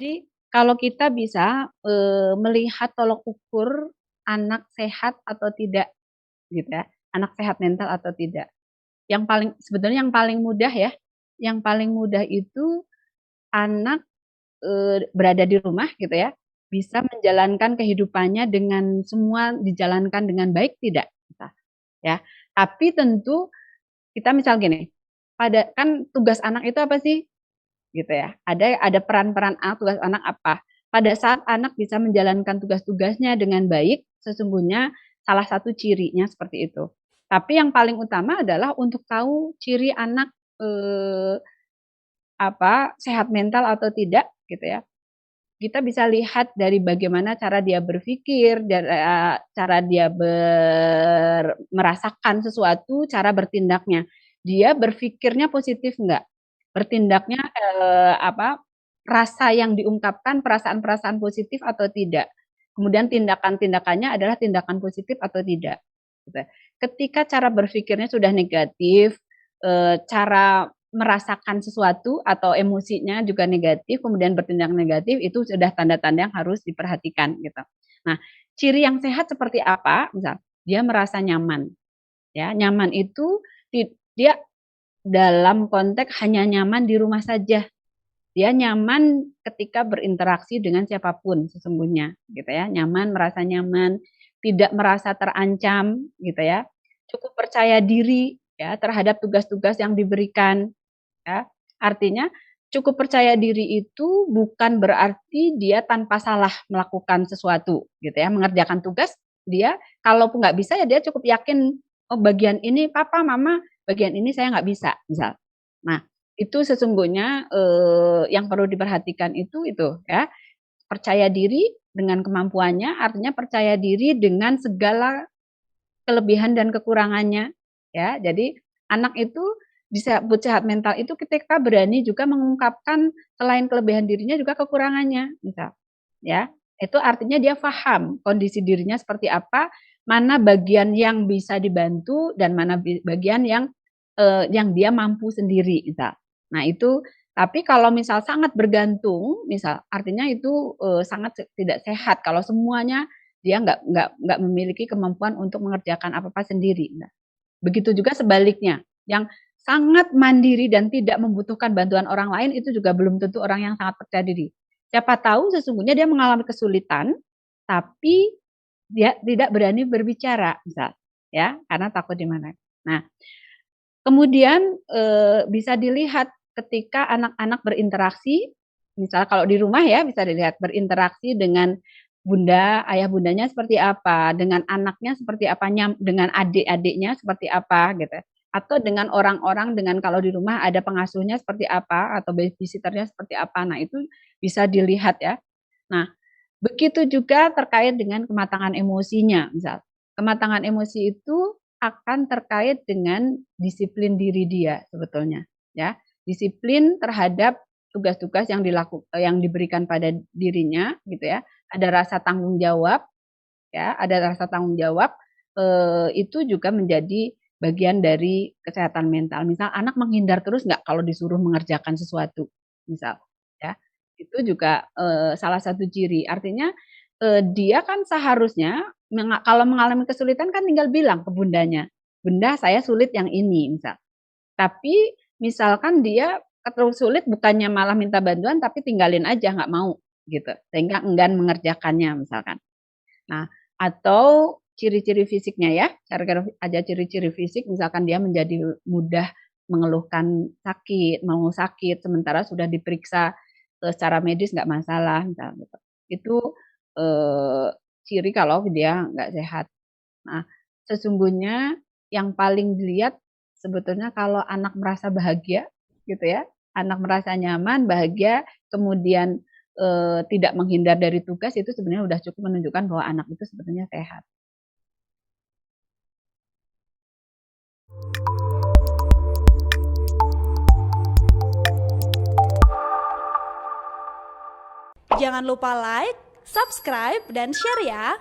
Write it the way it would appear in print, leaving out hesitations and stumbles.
Jadi kalau kita bisa, melihat tolok ukur anak sehat atau tidak gitu ya, anak sehat mental atau tidak. Sebetulnya yang paling mudah ya, yang paling mudah itu anak, berada di rumah gitu ya, bisa menjalankan kehidupannya dengan semua dijalankan dengan baik tidak, gitu ya. Tapi tentu kita misal gini, kan tugas anak itu apa sih? Gitu ya. Ada peran-peran tugas anak apa. Pada saat anak bisa menjalankan tugas-tugasnya dengan baik, sesungguhnya salah satu cirinya seperti itu. Tapi yang paling utama adalah untuk tahu ciri anak, eee, sehat mental atau tidak gitu ya. Kita bisa lihat dari bagaimana cara dia berpikir, cara dia merasakan sesuatu, cara bertindaknya. Dia berpikirnya positif enggak? Bertindaknya, rasa yang diungkapkan perasaan-perasaan positif atau tidak. Kemudian tindakan-tindakannya adalah tindakan positif atau tidak, gitu. Ketika cara berpikirnya sudah negatif, cara merasakan sesuatu atau emosinya juga negatif, kemudian bertindak negatif, itu sudah tanda-tanda yang harus diperhatikan gitu. Nah, ciri yang sehat seperti apa? Misal, dia merasa nyaman, ya. Nyaman itu dia dalam konteks hanya nyaman di rumah saja. Dia nyaman ketika berinteraksi dengan siapapun sesungguhnya, gitu ya. Merasa nyaman, tidak merasa terancam, gitu ya. Cukup percaya diri ya terhadap tugas-tugas yang diberikan. Ya, artinya cukup percaya diri itu bukan berarti dia tanpa salah melakukan sesuatu gitu ya, mengerjakan tugas dia kalaupun nggak bisa ya dia cukup yakin, "Oh bagian ini papa, mama, bagian ini saya nggak bisa," misal. Nah, itu sesungguhnya, yang perlu diperhatikan itu ya, percaya diri dengan kemampuannya, artinya percaya diri dengan segala kelebihan dan kekurangannya, ya. Jadi anak itu disebut sehat mental itu ketika berani juga mengungkapkan selain kelebihan dirinya juga kekurangannya, misal, ya. Itu artinya dia paham kondisi dirinya seperti apa, mana bagian yang bisa dibantu dan mana bagian yang dia mampu sendiri, misal. Nah itu, tapi kalau misal sangat bergantung, misal, artinya itu, sangat tidak sehat kalau semuanya dia nggak memiliki kemampuan untuk mengerjakan apa-apa sendiri. Nah, begitu juga sebaliknya, yang sangat mandiri dan tidak membutuhkan bantuan orang lain itu juga belum tentu orang yang sangat percaya diri. Siapa tahu sesungguhnya dia mengalami kesulitan, tapi dia tidak berani berbicara, misal, ya, karena takut di mana. Nah, kemudian, bisa dilihat ketika anak-anak berinteraksi, misal kalau di rumah ya bisa dilihat berinteraksi dengan bunda, ayah bundanya seperti apa, dengan anaknya seperti apa, dengan adik-adiknya seperti apa gitu, atau dengan orang-orang kalau di rumah ada pengasuhnya seperti apa atau babysitter-nya seperti apa. Nah itu bisa dilihat ya. Nah, begitu juga terkait dengan kematangan emosinya, misal. Kematangan emosi itu akan terkait dengan disiplin diri dia sebetulnya, ya. Disiplin terhadap tugas-tugas yang diberikan pada dirinya gitu ya. Ada rasa tanggung jawab, ya, ada rasa tanggung jawab, itu juga menjadi bagian dari kesehatan mental. Misal anak menghindar terus nggak kalau disuruh mengerjakan sesuatu, misal, ya. Itu juga, salah satu ciri. Artinya, dia kan seharusnya kalau mengalami kesulitan kan tinggal bilang ke bundanya, "Bunda saya sulit yang ini," misal. Tapi misalkan dia terlalu sulit bukannya malah minta bantuan tapi tinggalin aja nggak mau gitu, sehingga enggan mengerjakannya misalkan. Nah, atau ciri-ciri fisiknya ya, ada ciri-ciri fisik misalkan dia menjadi mudah mengeluhkan sakit, mau sakit sementara sudah diperiksa, secara medis nggak masalah misal gitu. Itu, eee, ciri kalau dia nggak sehat. Nah, sesungguhnya yang paling dilihat sebetulnya kalau anak merasa bahagia gitu ya, anak merasa nyaman, bahagia, kemudian, tidak menghindar dari tugas itu sebenarnya sudah cukup menunjukkan bahwa anak itu sebetulnya sehat. Jangan lupa like, subscribe, dan share ya!